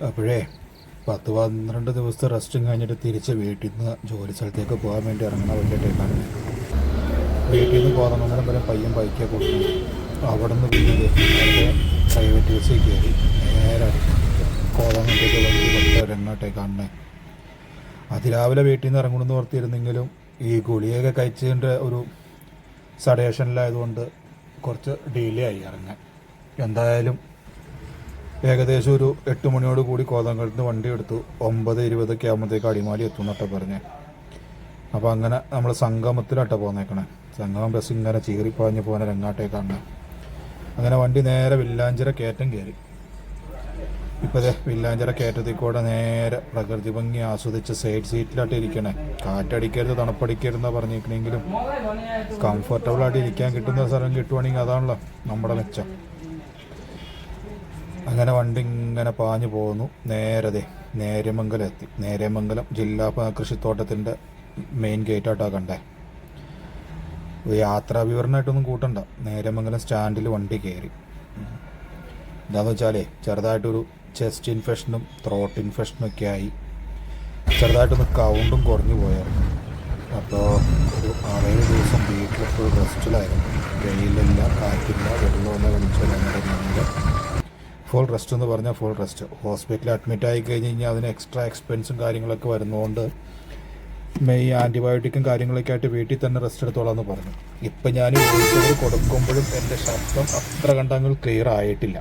അപ്പോഴേ 10-12 ദിവസത്തെ റെസ്റ്റും കഴിഞ്ഞിട്ട് തിരിച്ച് വീട്ടിൽ നിന്ന് ജോലി സ്ഥലത്തേക്ക് പോകാൻ വേണ്ടി ഇറങ്ങുന്ന വലിയ ടൈപ്പാണ്. വീട്ടിൽ നിന്ന് കോതമംഗലം വരെ പയ്യൻ ബൈക്കെ കൊടുക്കുന്നു. അവിടെ നിന്ന് പിന്നെ അവിടെ പ്രൈവറ്റ് ബസ്സിൽ കയറി നേരെ കോതമംഗലത്തേക്ക് വണ്ടി കൊടുത്ത രംഗാട്ടേക്കാണേ. അതിരാവിലെ വീട്ടിൽ നിന്ന് ഇറങ്ങണമെന്ന് ഓർത്തിരുന്നെങ്കിലും ഈ ഗുളിയൊക്കെ കഴിച്ചതിൻ്റെ ഒരു സഡേഷനിലായതുകൊണ്ട് കുറച്ച് ഡിലേ ആയി ഇറങ്ങാൻ. എന്തായാലും ഏകദേശം ഒരു 8 മണിയോട് കൂടി കോതമംഗലത്ത് നിന്ന് വണ്ടി എടുത്തു. 9:20 ആകുമ്പോഴത്തേക്ക് അടിമാലി എത്തും എന്നൊക്കെ പറഞ്ഞേ. അപ്പോൾ അങ്ങനെ നമ്മൾ സംഗമത്തിലാട്ടോ പോന്നേക്കണേ. സംഗമം ബസ് ഇങ്ങനെ ചീറിപ്പാഞ്ഞ് പോകുന്ന രംഗാട്ടേക്കാണ്. അങ്ങനെ വണ്ടി നേരെ വില്ലാഞ്ചിറ കയറ്റം കയറി. ഇപ്പോഴേ വില്ലാഞ്ചിറ കയറ്റത്തിൽ കൂടെ നേരെ പ്രകൃതി ഭംഗി ആസ്വദിച്ച് സൈഡ് സീറ്റിലായിട്ട് ഇരിക്കണേ. കാറ്റടിക്കരുത് തണുപ്പടിക്കരുതെന്നാണ് പറഞ്ഞിരിക്കണമെങ്കിലും കംഫർട്ടബിളായിട്ട് ഇരിക്കാൻ കിട്ടുന്ന സ്ഥലം കിട്ടുവാണെങ്കിൽ അതാണല്ലോ നമ്മുടെ മെച്ചം. അങ്ങനെ വണ്ടി ഇങ്ങനെ പാഞ്ഞു പോകുന്നു. നേര്യമംഗലം എത്തി. നേര്യമംഗലം ജില്ലാ കൃഷിത്തോട്ടത്തിൻ്റെ മെയിൻ ഗേറ്റായിട്ടാണ് കണ്ടേ. യാത്രാ വിവരണമായിട്ടൊന്നും കൂട്ടണ്ട. നേര്യമംഗലം സ്റ്റാൻഡിൽ വണ്ടി കയറി. എന്താണെന്ന് വെച്ചാലേ ചെറുതായിട്ടൊരു ചെസ്റ്റ് ഇൻഫെക്ഷനും ത്രോട്ട് ഇൻഫെക്ഷനും ഒക്കെ ആയി. ചെറുതായിട്ടൊന്ന് കൗണ്ടും കുറഞ്ഞു പോയായിരുന്നു. അപ്പോൾ ഒരു 6-7 ദിവസം വീട്ടിൽ ഫുൾ റെസ്റ്റിലായിരുന്നു. വെയിലില്ല, കാറ്റില്ല, വെള്ളമില്ല, വെളിച്ചമില്ല. ഫുൾ റെസ്റ്റ് എന്ന് പറഞ്ഞാൽ ഫുൾ റെസ്റ്റ്. ഹോസ്പിറ്റലിൽ അഡ്മിറ്റ് ആയി കഴിഞ്ഞ് കഴിഞ്ഞാൽ അതിന് എക്സ്ട്രാ എക്സ്പെൻസും കാര്യങ്ങളൊക്കെ വരുന്നതുകൊണ്ട് ഈ ആൻറ്റിബയോട്ടിക്കും കാര്യങ്ങളൊക്കെ ആയിട്ട് വീട്ടിൽ തന്നെ റെസ്റ്റ് എടുത്തോളാമെന്ന് പറഞ്ഞു. ഇപ്പം ഞാൻ വോയിസ് ഓവർ കൊടുക്കുമ്പോഴും എൻ്റെ ശബ്ദം അത്ര കണ്ടങ്ങൾ ക്ലിയർ ആയിട്ടില്ല.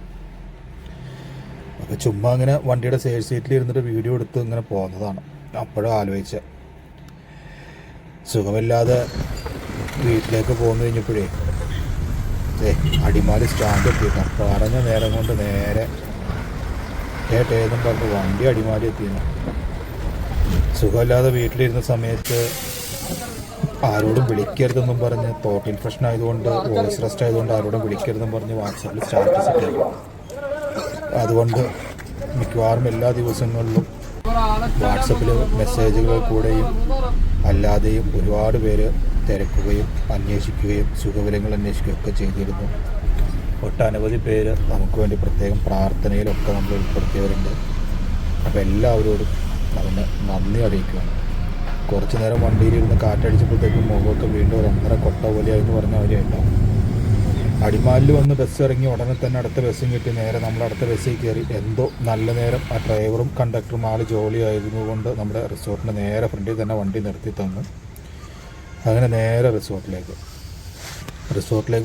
അപ്പോൾ ചുമ്മാ അങ്ങനെ വണ്ടിയുടെ സൈഡ് സീറ്റിൽ ഇരുന്നിട്ട് വീഡിയോ എടുത്ത് ഇങ്ങനെ പോകുന്നതാണ്. അപ്പോഴും ആലോചിച്ച സുഖമില്ലാതെ വീട്ടിലേക്ക് പോന്നു കഴിഞ്ഞപ്പോഴേ അടിമാലി സ്റ്റാൻഡ് എത്തിയിരുന്നു. പറഞ്ഞ നേരം കൊണ്ട് നേരെ ഏട്ടേന്നും പറഞ്ഞ് വണ്ടി അടിമാലി എത്തിയിരുന്നു. സുഖമില്ലാതെ വീട്ടിലിരുന്ന സമയത്ത് ആരോടും വിളിക്കരുതെന്നും പറഞ്ഞ് തോട്ട് ഇൻഫെക്ഷൻ ആയതുകൊണ്ട് വോയിസ് റെസ്റ്റ് ആയതുകൊണ്ട് ആരോടും വിളിക്കരുതെന്നും പറഞ്ഞ് വാട്സാപ്പിൽ സ്റ്റാറ്റസ് ഇട്ടു. അതുകൊണ്ട് മിക്കവാറും എല്ലാ ദിവസങ്ങളിലും വാട്സപ്പിൽ മെസ്സേജുകൾ കൂടെയും അല്ലാതെയും ഒരുപാട് പേര് തിരക്കുകയും അന്വേഷിക്കുകയും സുഖവിവരങ്ങൾ അന്വേഷിക്കുകയൊക്കെ ചെയ്തിരുന്നു. ഒട്ടനവധി പേര് നമുക്ക് വേണ്ടി പ്രത്യേകം പ്രാർത്ഥനയിലൊക്കെ നമ്മൾ ഉൾപ്പെടുത്തിയവരുണ്ട്. അപ്പോൾ എല്ലാവരോടും അതിന് നന്ദി അറിയിക്കുകയാണ്. കുറച്ച് നേരം വണ്ടിയിലിരുന്ന് കാറ്റടിച്ചപ്പോഴത്തേക്കും മുഖമൊക്കെ വീണ്ടും ഒരു 1.5 കൊട്ട പോലെയായെന്ന് പറഞ്ഞ അവരുണ്ടാവും. അടിമാലിൽ വന്ന് ബസ് ഇറങ്ങി ഉടനെ തന്നെ അടുത്ത ബസ്സും കിട്ടി. നേരെ നമ്മൾ അടുത്ത ബസ്സിൽ കയറി. എന്തോ നല്ല നേരം ആ ഡ്രൈവറും കണ്ടക്ടറും ആൾ ജോലി ആയതുകൊണ്ട് നമ്മുടെ റിസോർട്ടിൻ്റെ നേരെ ഫ്രണ്ടിൽ തന്നെ വണ്ടി നിർത്തി തന്നു. അങ്ങനെ നേരെ റിസോർട്ടിലേക്ക്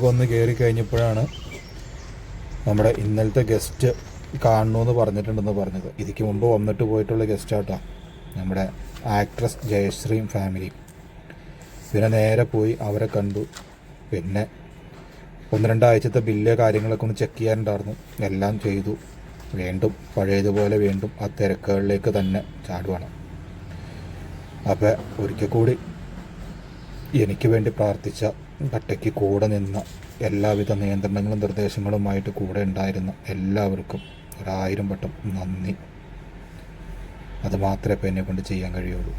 വന്ന് കയറി കഴിഞ്ഞപ്പോഴാണ് നമ്മുടെ ഇന്നലത്തെ ഗസ്റ്റ് കാണണമെന്ന് പറഞ്ഞിട്ടുണ്ടെന്ന് പറഞ്ഞത്. ഇതിക്ക് മുമ്പ് വന്നിട്ട് പോയിട്ടുള്ള ഗസ്റ്റാട്ടോ നമ്മുടെ ആക്ട്രസ് ജയശ്രീയും ഫാമിലി. പിന്നെ നേരെ പോയി അവരെ കണ്ടു. പിന്നെ 1-2 ആഴ്ചത്തെ ബില്ല് കാര്യങ്ങളൊക്കെ ഒന്ന് ചെക്ക് ചെയ്യാനുണ്ടായിരുന്നു. എല്ലാം ചെയ്തു. വീണ്ടും പഴയതുപോലെ വീണ്ടും ആ തിരക്കുകളിലേക്ക് തന്നെ ചാടുവാണ്. അപ്പോൾ ഒരിക്കൽ കൂടി എനിക്ക് വേണ്ടി പ്രാർത്ഥിച്ച, കട്ടയ്ക്ക് കൂടെ നിന്ന, എല്ലാവിധ നിയന്ത്രണങ്ങളും നിർദ്ദേശങ്ങളുമായിട്ട് കൂടെ ഉണ്ടായിരുന്ന എല്ലാവർക്കും 1000 വട്ടം നന്ദി. അത് മാത്രമേ ഇപ്പോൾ എന്നെ കൊണ്ട് ചെയ്യാൻ കഴിയുള്ളൂ.